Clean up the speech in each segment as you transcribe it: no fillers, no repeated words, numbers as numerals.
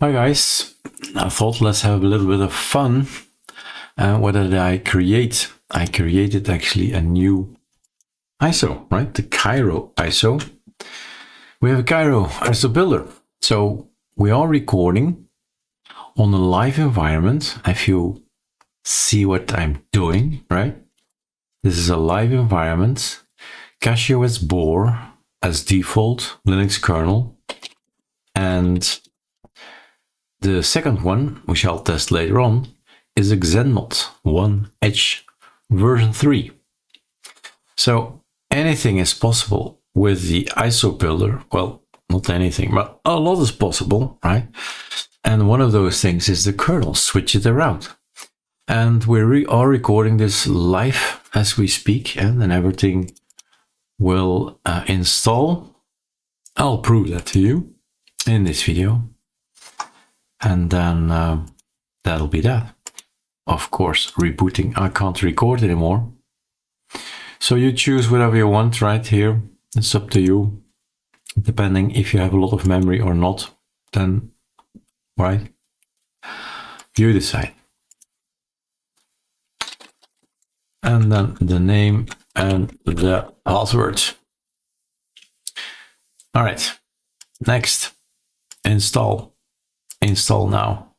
Hi guys, I thought let's have a little bit of fun. What did I create? I created actually a new ISO, right? The Kiro ISO. We have a Kiro ISO Builder. So we are recording on a live environment. If you see what I'm doing, right? This is a live environment. Cachyos Bore as default Linux kernel. And the second one, which I'll test later on, is a Xanmod 1H version 3. So anything is possible with the ISO builder. Well, not anything, but a lot is possible, right? And one of those things is the kernel, switch it around. And we are recording this live as we speak, and then everything will install. I'll prove that to you in this video. And then that'll be that. Of course, rebooting, I can't record anymore. So you choose whatever you want right here. It's up to you. Depending if you have a lot of memory or not, then, right, you decide. And then the name and the password. All right, next, install. Install now.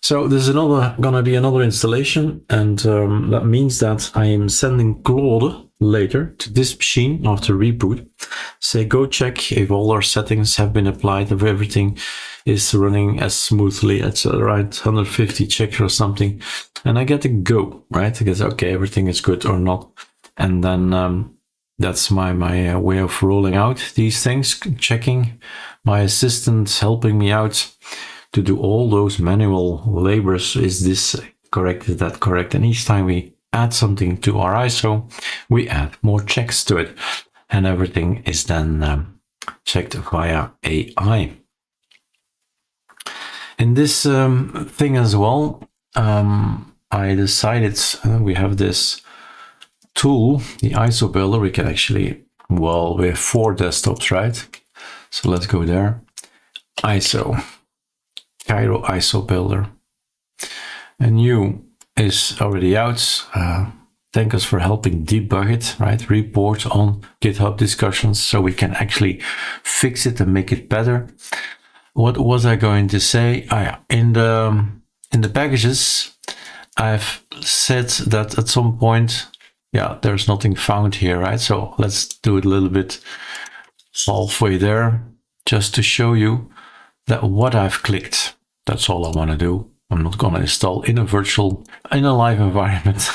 So this is gonna be another installation, and that means that I am sending Claude later to this machine after reboot. Say go check if all our settings have been applied, if everything is running as smoothly. It's around 150 checks or something, and I get a go, right? Because okay, everything is good or not, and then that's my way of rolling out these things, checking. My assistant helping me out to do all those manual labors. Is this correct? Is that correct? And each time we add something to our ISO, we add more checks to it, and everything is then checked via AI. In this thing as well, I decided we have this tool, the ISO builder. We can actually, well, we have 4 desktops, right? So let's go there. ISO. Kiro ISO Builder. A new is already out. Thank us for helping debug it, right? Report on GitHub discussions so we can actually fix it and make it better. What was I going to say? In the packages, I've said that at some point, yeah, there's nothing found here, right? So let's do it a little bit halfway there, just to show you that what I've clicked, that's all I want to do. I'm not going to install in a live environment.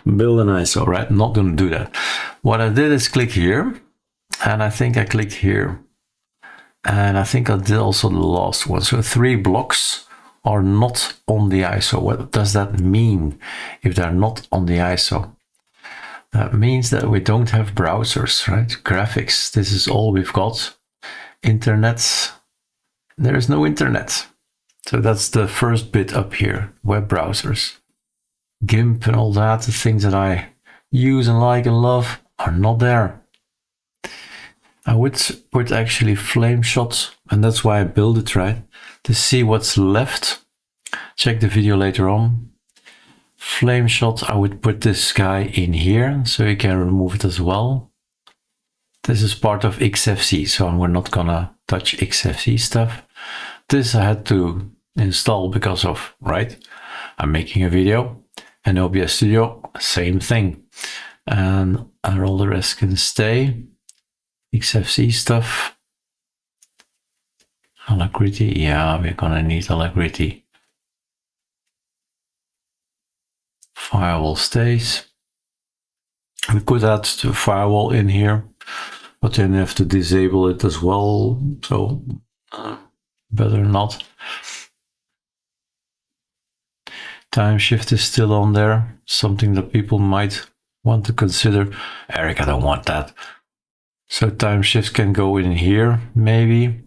Build an ISO, right? Not going to do that. What I did is click here, and I think I clicked here, and I think I did also the last one. So 3 blocks are not on the ISO. What does that mean if they're not on the ISO? That means that we don't have browsers, right? Graphics, this is all we've got. Internet, there is no internet. So that's the first bit up here, web browsers. GIMP and all that, the things that I use and like and love are not there. I would put actually Flameshot, and that's why I built it, right? To see what's left. Check the video later on. Flameshot, I would put this guy in here, so you can remove it as well. This is part of Xfce, so we're not gonna touch Xfce stuff. This I had to install because of, right? I'm making a video, and OBS Studio, same thing. And all the rest can stay. Xfce stuff. Alacrity, yeah, we're gonna need Alacrity. Firewall stays. We could add the firewall in here, but then you have to disable it as well, so better not. Timeshift is still on there, something that people might want to consider. Erik, I don't want that. So Timeshift can go in here, maybe.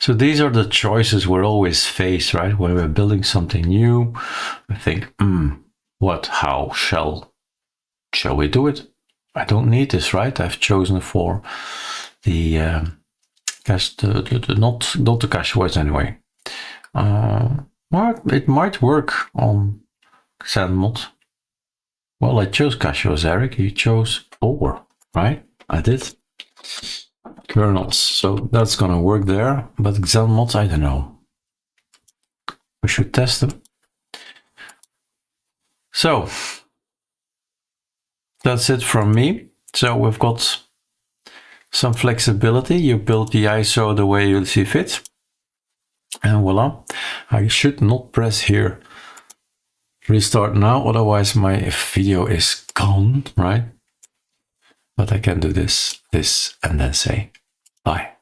So these are the choices we're always faced, right? When we're building something new, we think, what, how, shall we do it? I don't need this, right? I've chosen for the not the Cachyos anyway. Well, it might work on Xanmod. Well, I chose Cachyos, Erik. You chose Bore, right? I did. Kernels, so that's gonna work there. But Xanmod, I don't know. We should test them. So that's it from me. So we've got some flexibility. You build the ISO the way you see fit. And voila. I should not press here restart now, otherwise my video is gone, right? But I can do this, and then say bye.